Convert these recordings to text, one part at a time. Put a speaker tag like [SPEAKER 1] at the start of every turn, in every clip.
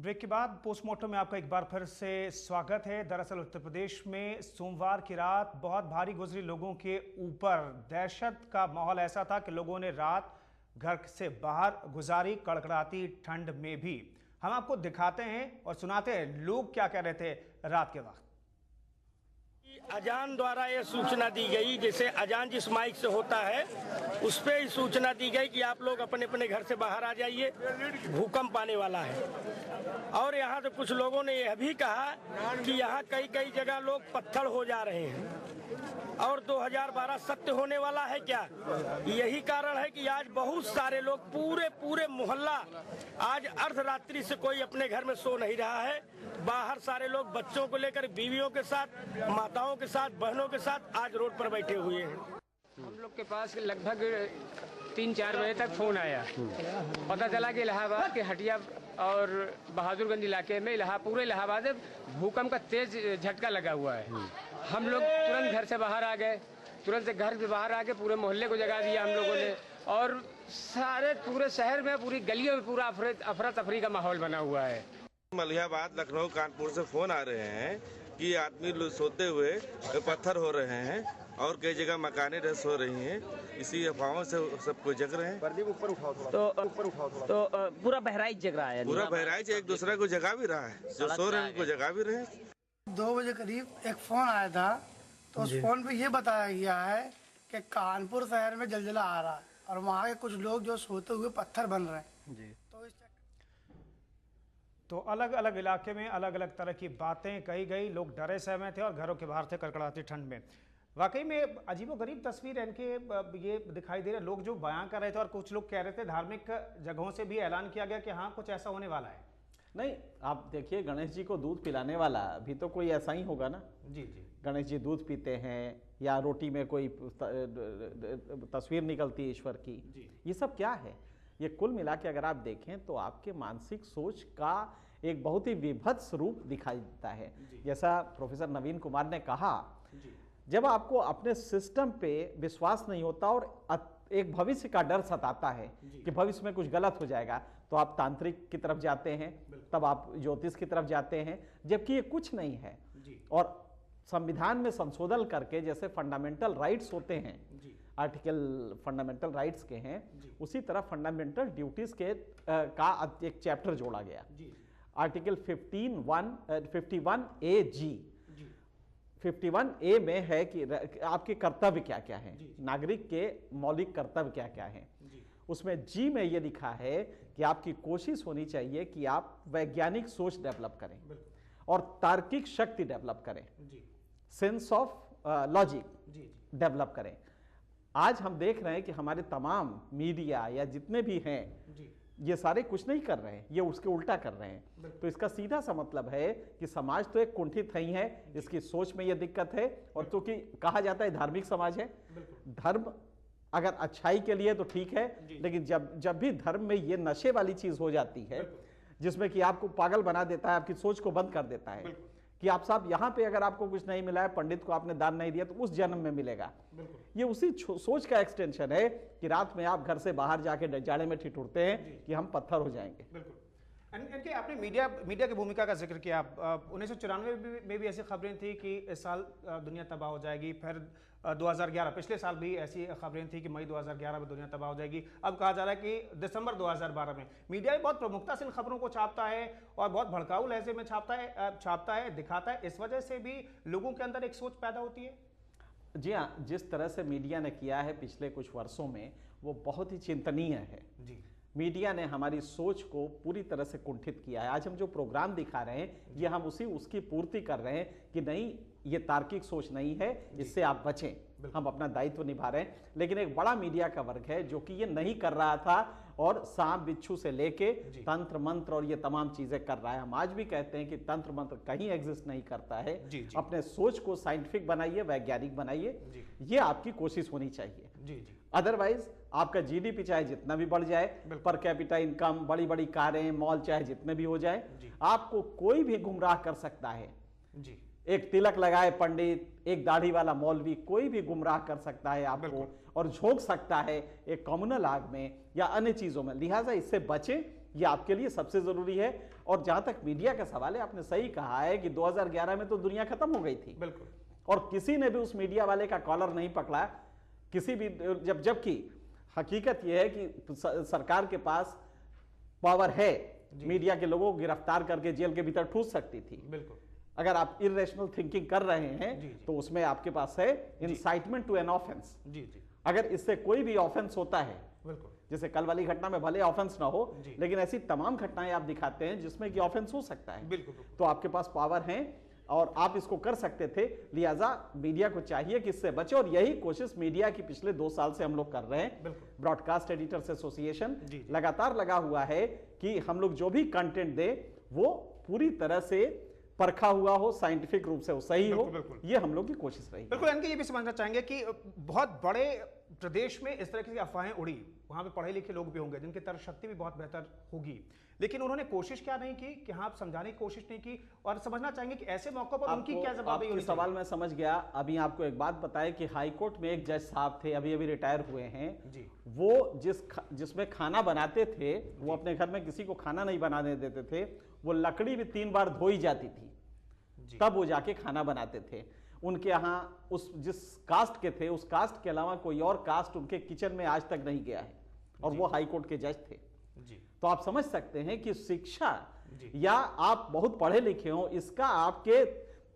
[SPEAKER 1] Break के बाद postmortem में आपका एक बार फिर से स्वागत है। दरअसल उत्तर प्रदेश में सोमवार की रात बहुत भारी गुजरी। लोगों के ऊपर दहशत का माहौल ऐसा था कि लोगों ने रात घर से बाहर गुजारी, कड़कड़ाती ठंड में भी। हम आपको दिखाते हैं और सुनाते हैं लोग क्या कह रहे थे रात के वक्त।
[SPEAKER 2] अजान द्वारा ये सूचना दी गई, जैसे अजान जिस माइक से होता है उस पे ही सूचना दी गई कि आप लोग अपने अपने घर से बाहर आ जाइए, भूकंप आने वाला है। और यहाँ से कुछ लोगों ने यह भी कहा कि यहाँ कई कई जगह लोग पत्थर हो जा रहे हैं और 2012 सत्य होने वाला है क्या। यही कारण है कि आज बहुत सारे लोग पूरे मोहल्ला आज अर्धरात्रि से कोई अपने घर में सो नहीं रहा है। बाहर सारे लोग बच्चों को लेकर, बीवियों के साथ, माताओं के साथ, बहनों के साथ आज रोड पर बैठे हुए हैं।
[SPEAKER 3] हम लोग के पास लगभग 3-4 बजे तक फोन आया। पता चला कि इलाहाबाद के हटिया और बहादुरगंज इलाके में पूरे इलाहाबाद में भूकंप का तेज झटका लगा हुआ है। हम लोग तुरंत घर से बाहर आ गए, तुरंत से घर से बाहर आके पूरे मोहल्ले को जगा दिया हम लोगों ने। और सारे पूरे शहर में, पूरी गलियों में पूरा अफरा तफरी का माहौल बना हुआ है।
[SPEAKER 4] मलिहाबाद, लखनऊ, कानपुर से फोन आ रहे हैं कि आदमी सोते हुए पत्थर हो रहे हैं और कई जगह मकानें ध्वस्त हो रही हैं। इसी अफवाहों से सबको जग रहे हैं।
[SPEAKER 5] ऊपर उठाओ तो पूरा बहराइच जग रहा है।
[SPEAKER 4] पूरा बहराइच एक दूसरे को जगा भी रहा है, जो सो रहे हैं उनको जगा भी रहे हैं।
[SPEAKER 6] 2 बजे करीब एक फोन आया था, तो उस फोन पे ये बताया गया है कि कानपुर शहर में जलजला आ रहा है और वहाँ के कुछ लोग जो सोते हुए पत्थर बन रहे हैं जी।
[SPEAKER 1] तो अलग अलग इलाके में अलग अलग तरह की बातें कही गई। लोग डरे सहमे थे और घरों के बाहर थे कड़कड़ाती ठंड में। वाकई में अजीबोगरीब तस्वीर इनके ये दिखाई दे रहे। लोग जो बयान कर रहे थे और कुछ लोग कह रहे थे धार्मिक जगहों से भी ऐलान किया गया कि हाँ कुछ ऐसा होने वाला है।
[SPEAKER 5] नहीं, आप देखिए, गणेश जी को दूध पिलाने वाला भी तो कोई ऐसा ही होगा ना।
[SPEAKER 1] जी जी।
[SPEAKER 5] गणेश जी दूध पीते हैं या रोटी में कोई तस्वीर निकलती है ईश्वर की जी। ये सब क्या है? ये कुल मिला के अगर आप देखें तो आपके मानसिक सोच का एक बहुत ही विभत्स रूप दिखाई देता है। जैसा प्रोफेसर नवीन कुमार ने कहा, जब आपको अपने सिस्टम पे विश्वास नहीं होता और एक भविष्य का डर सताता है कि भविष्य में कुछ गलत हो जाएगा, तो आप तांत्रिक की तरफ जाते हैं, तब आप ज्योतिष की तरफ जाते हैं, जबकि ये कुछ नहीं है। और संविधान में संशोधन करके जैसे फंडामेंटल राइट्स होते हैं, आर्टिकल फंडामेंटल राइट्स के हैं, उसी तरह फंडामेंटल ड्यूटीज के का एक चैप्टर जोड़ा गया। आर्टिकल 51A(G) 51A में है कि आपके कर्तव्य क्या क्या हैं, नागरिक के मौलिक कर्तव्य क्या क्या हैं। उसमें G में ये लिखा है कि आपकी कोशिश होनी चाहिए कि आप वैज्ञानिक सोच डेवलप करें और तार्किक शक्ति डेवलप करें, सेंस ऑफ लॉजिक डेवलप करें। आज हम देख रहे हैं कि हमारे तमाम मीडिया या जितने भी हैं ये सारे कुछ नहीं कर रहे हैं, ये उसके उल्टा कर रहे हैं। तो इसका सीधा सा मतलब है कि समाज तो एक कुंठित ही है, इसकी सोच में ये दिक्कत है। और क्योंकि कहा जाता है धार्मिक समाज है, धर्म अगर अच्छाई के लिए तो ठीक है, लेकिन जब भी धर्म में ये नशे वाली चीज हो जाती है जिसमें कि आपको पागल बना देता है, आपकी सोच को बंद कर देता है कि आप साहब यहाँ पे अगर आपको कुछ नहीं मिला है, पंडित को आपने दान नहीं दिया तो उस जन्म में मिलेगा, ये उसी सोच का एक्सटेंशन है कि रात में आप घर से बाहर जाके जाड़े में ठिठुरते हैं कि हम पत्थर हो जाएंगे।
[SPEAKER 1] इनके आपने मीडिया की भूमिका का जिक्र किया। 1994 में भी ऐसी खबरें थी कि इस साल दुनिया तबाह हो जाएगी। फिर 2011 पिछले साल भी ऐसी खबरें थी कि मई 2011 में दुनिया तबाह हो जाएगी। अब कहा जा रहा है कि दिसंबर 2012 में। मीडिया भी बहुत प्रमुखता से इन खबरों को छापता है और बहुत भड़काऊ लहजे में छापता है, दिखाता है। इस वजह से भी लोगों के अंदर एक सोच पैदा होती है।
[SPEAKER 5] जी हाँ, जिस तरह से मीडिया ने किया है पिछले कुछ वर्षों में वो बहुत ही चिंतनीय है जी। मीडिया ने हमारी सोच को पूरी तरह से कुंठित किया है। आज हम जो प्रोग्राम दिखा रहे हैं ये हम उसकी पूर्ति कर रहे हैं कि नहीं, ये तार्किक सोच नहीं है, इससे आप बचें, हम अपना दायित्व निभा रहे हैं। लेकिन एक बड़ा मीडिया का वर्ग है जो कि ये नहीं कर रहा था और सांप बिच्छू से लेके तंत्र मंत्र और ये तमाम चीजें कर रहा है। हम आज भी कहते हैं कि तंत्र मंत्र कहीं एग्जिस्ट नहीं करता है। अपने सोच को साइंटिफिक बनाइए, वैज्ञानिक बनाइए, ये आपकी कोशिश होनी चाहिए। अदरवाइज आपका जीडीपी चाहे जितना भी बढ़ जाए, पर कैपिटा इनकम, बड़ी बड़ी कारें, मॉल चाहे जितने भी हो जाए, आपको कोई भी गुमराह कर सकता है जी। एक तिलक लगाए पंडित, एक दाढ़ी वाला मौलवी, कोई भी गुमराह कर सकता है आपको और झोंक सकता है एक कम्युनल आग में या अन्य चीजों में। लिहाजा इससे बचें, ये आपके लिए सबसे जरूरी है। और जहां तक मीडिया का सवाल है, आपने सही कहा है कि 2011 में तो दुनिया खत्म हो गई थी,
[SPEAKER 1] बिल्कुल,
[SPEAKER 5] और किसी ने भी उस मीडिया वाले का कॉलर नहीं पकड़ा किसी भी, जबकि हकीकत यह है कि सरकार के पास पावर है, मीडिया के लोगों को गिरफ्तार करके जेल के भीतर ठूस सकती थी।
[SPEAKER 1] बिल्कुल,
[SPEAKER 5] अगर आप इरेशनल थिंकिंग कर रहे हैं
[SPEAKER 1] जी।
[SPEAKER 5] तो उसमें आपके पास है इंसाइटमेंट टू एन ऑफेंस।
[SPEAKER 1] जी,
[SPEAKER 5] अगर इससे कोई भी ऑफेंस होता है,
[SPEAKER 1] बिल्कुल,
[SPEAKER 5] जैसे कल वाली घटना में भले ऑफेंस ना हो,
[SPEAKER 1] जी।
[SPEAKER 5] लेकिन ऐसी तमाम घटनाएं आप दिखाते हैं जिसमें कि ऑफेंस हो सकता है,
[SPEAKER 1] बिल्कुल,
[SPEAKER 5] तो आपके पास पावर है और आप इसको कर सकते थे। लिहाजा मीडिया को चाहिए कि इससे बचे, और यही कोशिश मीडिया की पिछले 2 साल से हम लोग कर रहे हैं।
[SPEAKER 1] बिल्कुल।
[SPEAKER 5] ब्रॉडकास्ट एडिटर्स एसोसिएशन
[SPEAKER 1] जी।
[SPEAKER 5] लगातार लगा हुआ है कि हम लोग जो भी कंटेंट दे वो पूरी तरह से परखा हुआ हो, साइंटिफिक रूप से वो सही हो,
[SPEAKER 1] बिल्कुल।
[SPEAKER 5] ये हम लोग की कोशिश रही।
[SPEAKER 1] बिल्कुल, इनके ये भी समझना चाहेंगे कि बहुत बड़े प्रदेश में इस तरह की अफवाहें उड़ी, वहां पे पढ़े लिखे लोग भी होंगे जिनकी तर्क शक्ति भी बहुत बेहतर होगी, लेकिन उन्होंने कोशिश क्या नहीं की कि हाँ, समझाने की कोशिश नहीं की, और समझना चाहेंगे कि ऐसे मौकों पर उनकी क्या जवाबदेही होनी चाहिए।
[SPEAKER 5] सवाल मैं समझ गया। अभी आपको एक बात बताएं कि हाई कोर्ट में एक जज साहब थे, अभी अभी रिटायर हुए हैं
[SPEAKER 1] जी।
[SPEAKER 5] वो जिसमें खाना बनाते थे, वो अपने घर में किसी को खाना नहीं बनाने देते थे, वो लकड़ी भी 3 बार धोई जाती थी, तब वो जाके खाना बनाते थे। उनके यहाँ जिस कास्ट के थे, उस कास्ट के अलावा कोई और कास्ट उनके किचन में आज तक नहीं गया है, और वो हाई कोर्ट के जज थे।
[SPEAKER 1] जी।
[SPEAKER 5] तो आप समझ सकते हैं कि शिक्षा या आप बहुत पढ़े लिखे हो, इसका आपके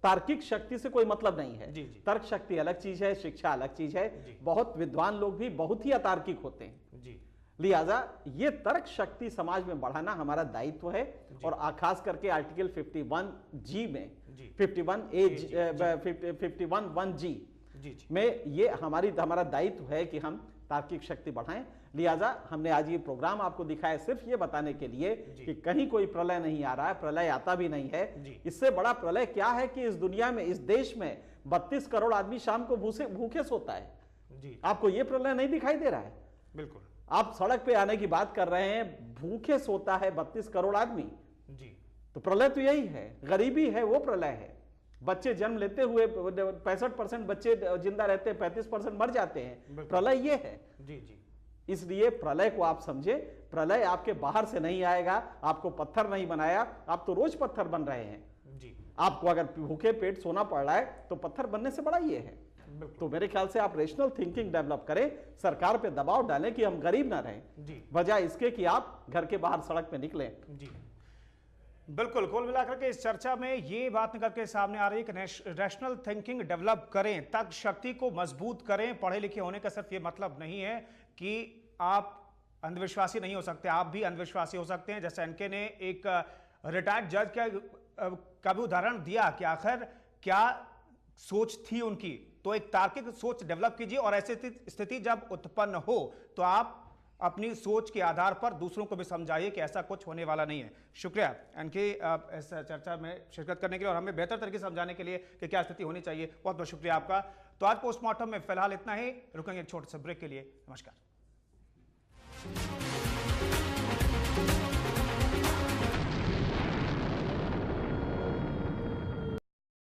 [SPEAKER 5] तार्किक शक्ति से कोई मतलब नहीं है।
[SPEAKER 1] जी, जी।
[SPEAKER 5] तर्क शक्ति अलग चीज है, शिक्षा अलग चीज है। बहुत विद्वान लोग भी बहुत ही अतार्किक होते हैं।
[SPEAKER 1] जी।
[SPEAKER 5] लिहाजा ये तर्क शक्ति समाज में बढ़ाना हमारा दायित्व है, और खास करके आर्टिकल 51G में, 51(1)G में ये हमारा दायित्व है कि हम तार्किक शक्ति बढ़ाएं। लिहाजा हमने आज ये प्रोग्राम आपको दिखाया सिर्फ ये बताने के लिए कि कहीं कोई प्रलय नहीं आ रहा है, प्रलय आता भी नहीं है। इससे बड़ा प्रलय क्या है कि इस दुनिया में, इस देश में 32 करोड़ आदमी शाम को भूखे सोता है। आपको ये प्रलय नहीं दिखाई दे रहा है?
[SPEAKER 1] बिल्कुल।
[SPEAKER 5] आप सड़क पे आने की बात कर रहे हैं, भूखे सोता है 32 करोड़ आदमी।
[SPEAKER 1] जी।
[SPEAKER 5] तो प्रलय तो यही है, गरीबी है वो प्रलय है। बच्चे जन्म लेते हुए 65% बच्चे जिंदा रहते हैं, 35% मर जाते हैं, प्रलय ये है।
[SPEAKER 1] जी, जी।
[SPEAKER 5] इसलिए प्रलय को आप समझे, प्रलय आपके बाहर से नहीं आएगा, आपको पत्थर नहीं बनाया, आप तो रोज पत्थर बन रहे हैं।
[SPEAKER 1] जी।
[SPEAKER 5] आपको अगर भूखे पेट सोना पड़ रहा है तो पत्थर बनने से बड़ा ये है। तो मेरे ख्याल से आप रेशनल थिंकिंग डेवलप करें, सरकार पे दबाव डालें कि हम गरीब ना रहें, बजाय इसके कि आप घर के बाहर सड़क पे निकलें।
[SPEAKER 1] जी बिल्कुल। कुल मिलाकर के इस चर्चा में ये बात निकल के सामने आ रही है कि रैशनल थिंकिंग डेवलप करें, तर्क शक्ति को मजबूत करें। पढ़े लिखे होने का सिर्फ ये मतलब नहीं है कि आप अंधविश्वासी नहीं हो सकते, आप भी अंधविश्वासी हो सकते हैं। जैसे एनके ने एक रिटायर्ड जज का भी उदाहरण दिया कि आखिर क्या सोच थी उनकी, तो एक तार्किक सोच डेवलप कीजिए, और ऐसी स्थिति जब उत्पन्न हो तो आप अपनी सोच के आधार पर दूसरों को भी समझाइए कि ऐसा कुछ होने वाला नहीं है। शुक्रिया एनके इस चर्चा में शिरकत करने के लिए और हमें बेहतर तरीके से समझाने के लिए कि क्या स्थिति होनी चाहिए। बहुत बहुत शुक्रिया आपका। तो आज पोस्टमार्टम में फिलहाल इतना ही, रुकेंगे एक छोटे से ब्रेक के लिए। नमस्कार।